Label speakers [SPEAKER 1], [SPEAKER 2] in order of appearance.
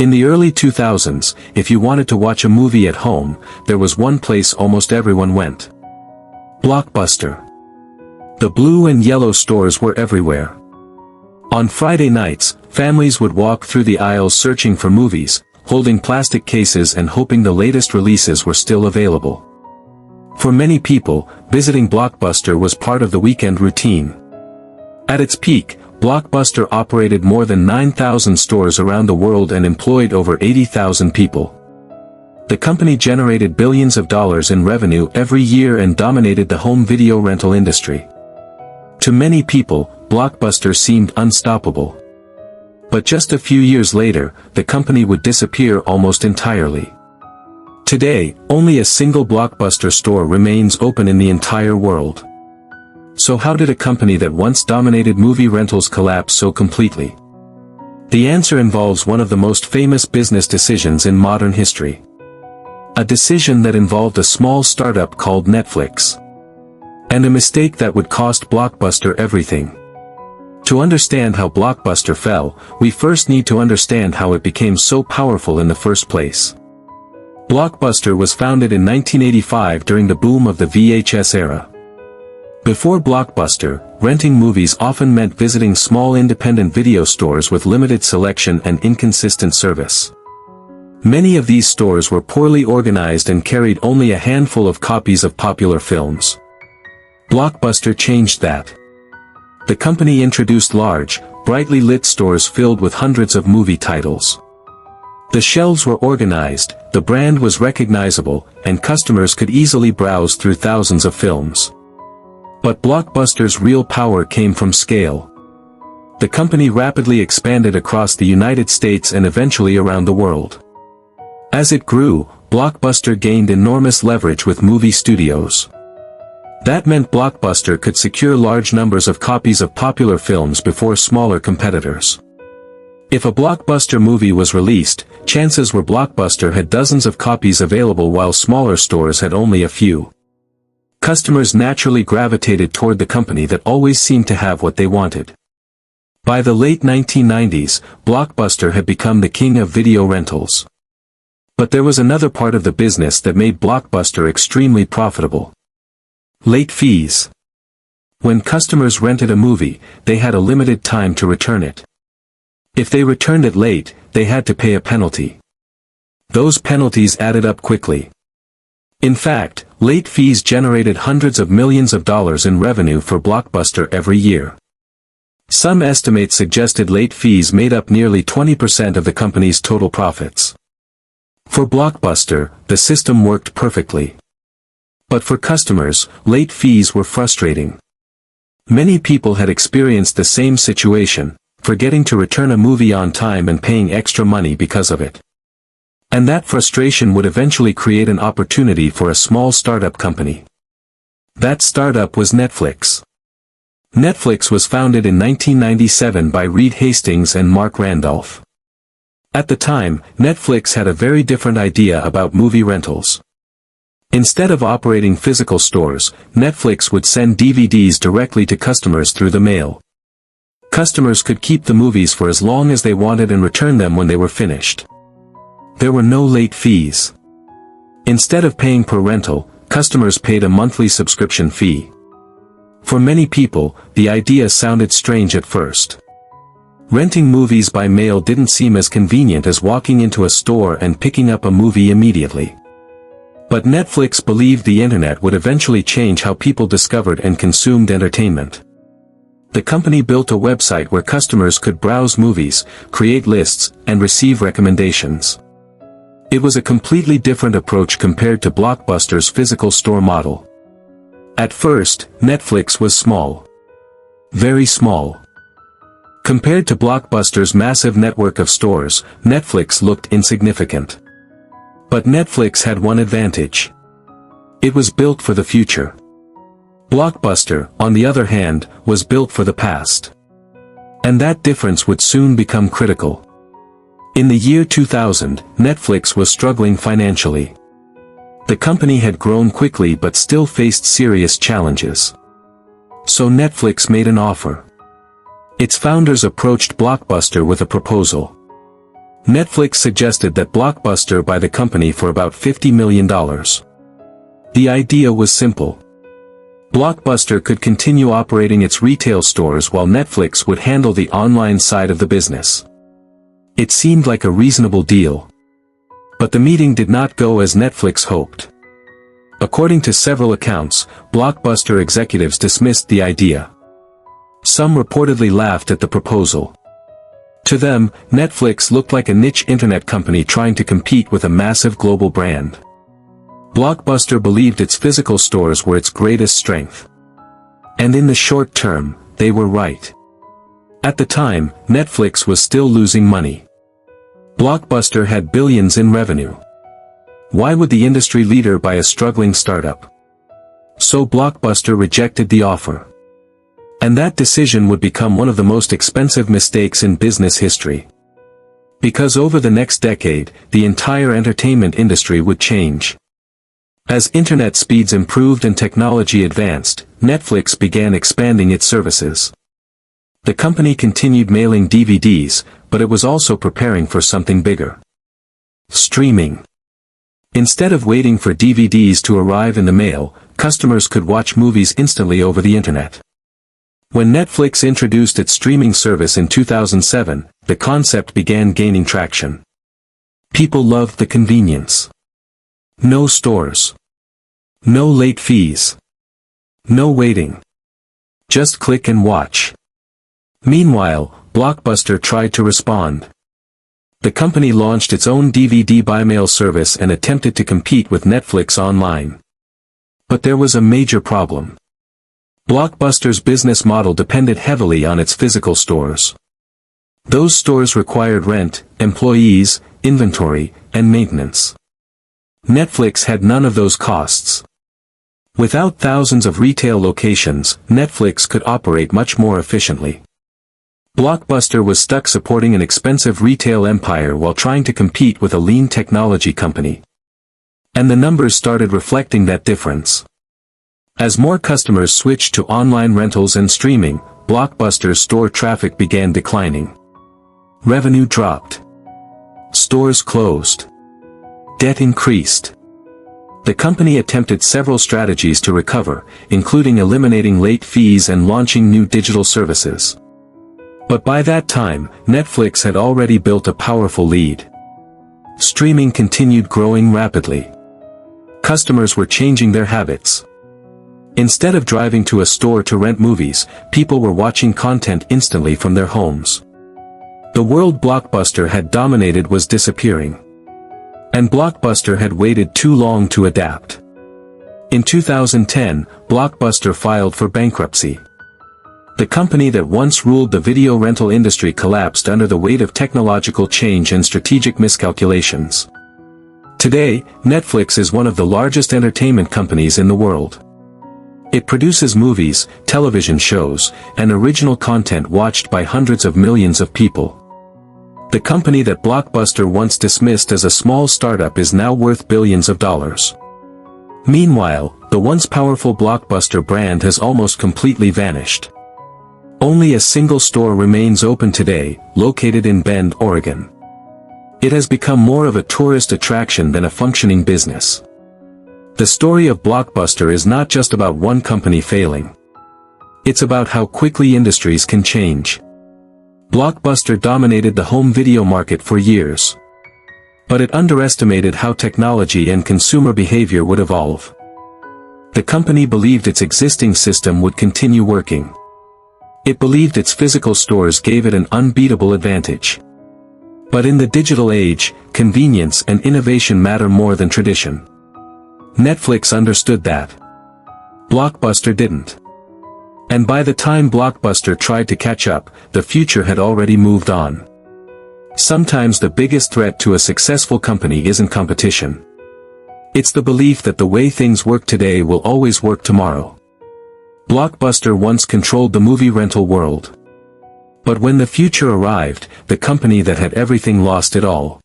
[SPEAKER 1] In the early 2000s, if you wanted to watch a movie at home, there was one place almost everyone went. Blockbuster. The blue and yellow stores were everywhere. On Friday nights, families would walk through the aisles searching for movies, holding plastic cases and hoping the latest releases were still available. For many people, visiting Blockbuster was part of the weekend routine. At its peak, Blockbuster operated more than 9,000 stores around the world and employed over 80,000 people. The company generated billions of dollars in revenue every year and dominated the home video rental industry. To many people, Blockbuster seemed unstoppable. But just a few years later, the company would disappear almost entirely. Today, only a single Blockbuster store remains open in the entire world. So how did a company that once dominated movie rentals collapse so completely? The answer involves one of the most famous business decisions in modern history. A decision that involved a small startup called Netflix. And a mistake that would cost Blockbuster everything. To understand how Blockbuster fell, we first need to understand how it became so powerful in the first place. Blockbuster was founded in 1985 during the boom of the VHS era. Before Blockbuster, renting movies often meant visiting small independent video stores with limited selection and inconsistent service. Many of these stores were poorly organized and carried only a handful of copies of popular films. Blockbuster changed that. The company introduced large, brightly lit stores filled with hundreds of movie titles. The shelves were organized, the brand was recognizable, and customers could easily browse through thousands of films. But Blockbuster's real power came from scale. The company rapidly expanded across the United States and eventually around the world. As it grew, Blockbuster gained enormous leverage with movie studios. That meant Blockbuster could secure large numbers of copies of popular films before smaller competitors. If a Blockbuster movie was released, chances were Blockbuster had dozens of copies available while smaller stores had only a few. Customers naturally gravitated toward the company that always seemed to have what they wanted. By the late 1990s, Blockbuster had become the king of video rentals. But there was another part of the business that made Blockbuster extremely profitable. Late fees. When customers rented a movie, they had a limited time to return it. If they returned it late, they had to pay a penalty. Those penalties added up quickly. In fact, late fees generated hundreds of millions of dollars in revenue for Blockbuster every year. Some estimates suggested late fees made up nearly 20% of the company's total profits. For Blockbuster, the system worked perfectly. But for customers, late fees were frustrating. Many people had experienced the same situation, forgetting to return a movie on time and paying extra money because of it. And that frustration would eventually create an opportunity for a small startup company. That startup was Netflix. Netflix was founded in 1997 by Reed Hastings and Mark Randolph. At the time, Netflix had a very different idea about movie rentals. Instead of operating physical stores, Netflix would send DVDs directly to customers through the mail. Customers could keep the movies for as long as they wanted and return them when they were finished. There were no late fees. Instead of paying per rental, customers paid a monthly subscription fee. For many people, the idea sounded strange at first. Renting movies by mail didn't seem as convenient as walking into a store and picking up a movie immediately. But Netflix believed the internet would eventually change how people discovered and consumed entertainment. The company built a website where customers could browse movies, create lists, and receive recommendations. It was a completely different approach compared to Blockbuster's physical store model. At first, Netflix was small. Very small. Compared to Blockbuster's massive network of stores, Netflix looked insignificant. But Netflix had one advantage. It was built for the future. Blockbuster, on the other hand, was built for the past. And that difference would soon become critical. In the year 2000, Netflix was struggling financially. The company had grown quickly but still faced serious challenges. So Netflix made an offer. Its founders approached Blockbuster with a proposal. Netflix suggested that Blockbuster buy the company for about $50 million. The idea was simple. Blockbuster could continue operating its retail stores while Netflix would handle the online side of the business. It seemed like a reasonable deal. But the meeting did not go as Netflix hoped. According to several accounts, Blockbuster executives dismissed the idea. Some reportedly laughed at the proposal. To them, Netflix looked like a niche internet company trying to compete with a massive global brand. Blockbuster believed its physical stores were its greatest strength. And in the short term, they were right. At the time, Netflix was still losing money. Blockbuster had billions in revenue. Why would the industry leader buy a struggling startup? So Blockbuster rejected the offer. And that decision would become one of the most expensive mistakes in business history. Because over the next decade, the entire entertainment industry would change. As internet speeds improved and technology advanced, Netflix began expanding its services. The company continued mailing DVDs, but it was also preparing for something bigger. Streaming. Instead of waiting for DVDs to arrive in the mail, customers could watch movies instantly over the internet. When Netflix introduced its streaming service in 2007, the concept began gaining traction. People loved the convenience. No stores. No late fees. No waiting. Just click and watch. Meanwhile, Blockbuster tried to respond. The company launched its own DVD by mail service and attempted to compete with Netflix online. But there was a major problem. Blockbuster's business model depended heavily on its physical stores. Those stores required rent, employees, inventory, and maintenance. Netflix had none of those costs. Without thousands of retail locations, Netflix could operate much more efficiently. Blockbuster was stuck supporting an expensive retail empire while trying to compete with a lean technology company. And the numbers started reflecting that difference. As more customers switched to online rentals and streaming, Blockbuster's store traffic began declining. Revenue dropped. Stores closed. Debt increased. The company attempted several strategies to recover, including eliminating late fees and launching new digital services. But by that time, Netflix had already built a powerful lead. Streaming continued growing rapidly. Customers were changing their habits. Instead of driving to a store to rent movies, people were watching content instantly from their homes. The world Blockbuster had dominated was disappearing. And Blockbuster had waited too long to adapt. In 2010, Blockbuster filed for bankruptcy. The company that once ruled the video rental industry collapsed under the weight of technological change and strategic miscalculations. Today, Netflix is one of the largest entertainment companies in the world. It produces movies, television shows, and original content watched by hundreds of millions of people. The company that Blockbuster once dismissed as a small startup is now worth billions of dollars. Meanwhile, the once powerful Blockbuster brand has almost completely vanished. Only a single store remains open today, located in Bend, Oregon. It has become more of a tourist attraction than a functioning business. The story of Blockbuster is not just about one company failing. It's about how quickly industries can change. Blockbuster dominated the home video market for years. But it underestimated how technology and consumer behavior would evolve. The company believed its existing system would continue working. It believed its physical stores gave it an unbeatable advantage. But in the digital age, convenience and innovation matter more than tradition. Netflix understood that. Blockbuster didn't. And by the time Blockbuster tried to catch up, the future had already moved on. Sometimes the biggest threat to a successful company isn't competition. It's the belief that the way things work today will always work tomorrow. Blockbuster once controlled the movie rental world. But when the future arrived, the company that had everything lost it all.